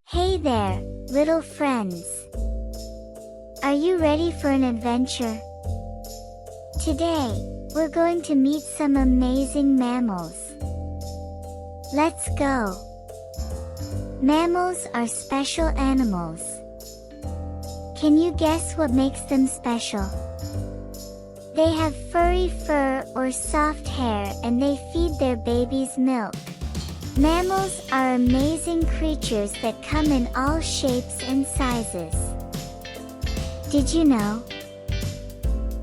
Hey there, little friends. Are you ready for an adventure? Today, we're going to meet some amazing mammals. Let's go! Mammals are special animals. Can you guess what makes them special? They have furry fur or soft hair and they feed their babies milk. Mammals are amazing creatures that come in all shapes and sizes. Did you know?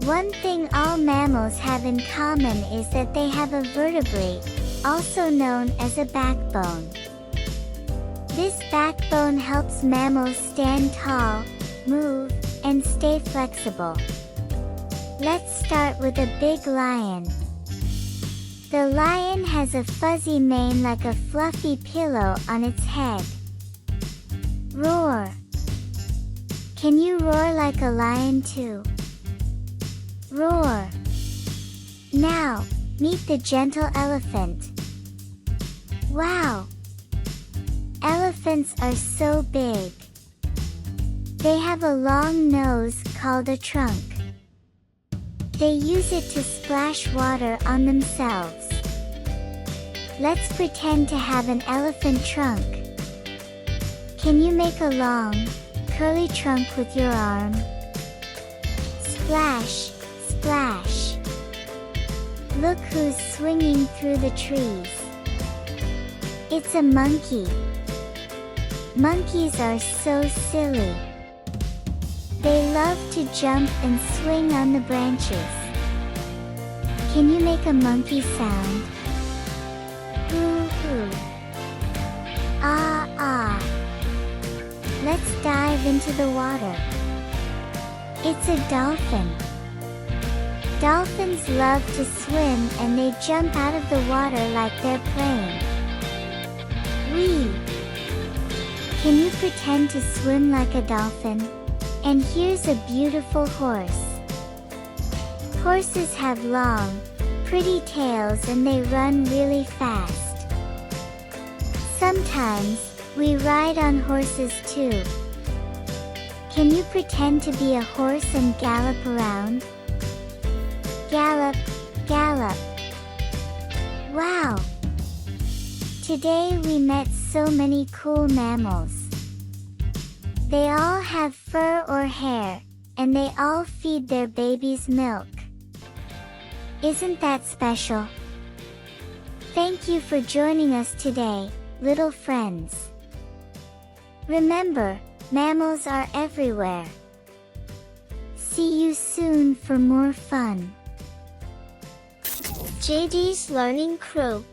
One thing all mammals have in common is that they have a vertebrae, also known as a backbone. This backbone helps mammals stand tall, move, and stay flexible. Let's start with a big lion. The lion has a fuzzy mane like a fluffy pillow on its head. Roar! Can you roar like a lion too? Roar! Now, meet the gentle elephant. Wow! Elephants are so big. They have a long nose called a trunk. They use it to splash water on themselves. Let's pretend to have an elephant trunk. Can you make a long, curly trunk with your arm? Splash, splash. Look who's swinging through the trees. It's a monkey. Monkeys are so silly. They love to jump and swing on the branches. Can you make a monkey sound? Hoo-hoo. Ah, ah. Let's dive into the water. It's a dolphin. Dolphins love to swim and they jump out of the water like they're playing. Whee! Can you pretend to swim like a dolphin? And here's a beautiful horse. Horses have long, pretty tails and they run really fast. Sometimes, we ride on horses too. Can you pretend to be a horse and gallop around? Gallop, gallop. Wow! Today we met so many cool mammals. They all have fur or hair, and they all feed their babies milk. Isn't that special? Thank you for joining us today, little friends. Remember, mammals are everywhere. See you soon for more fun. JD's Learning Crew.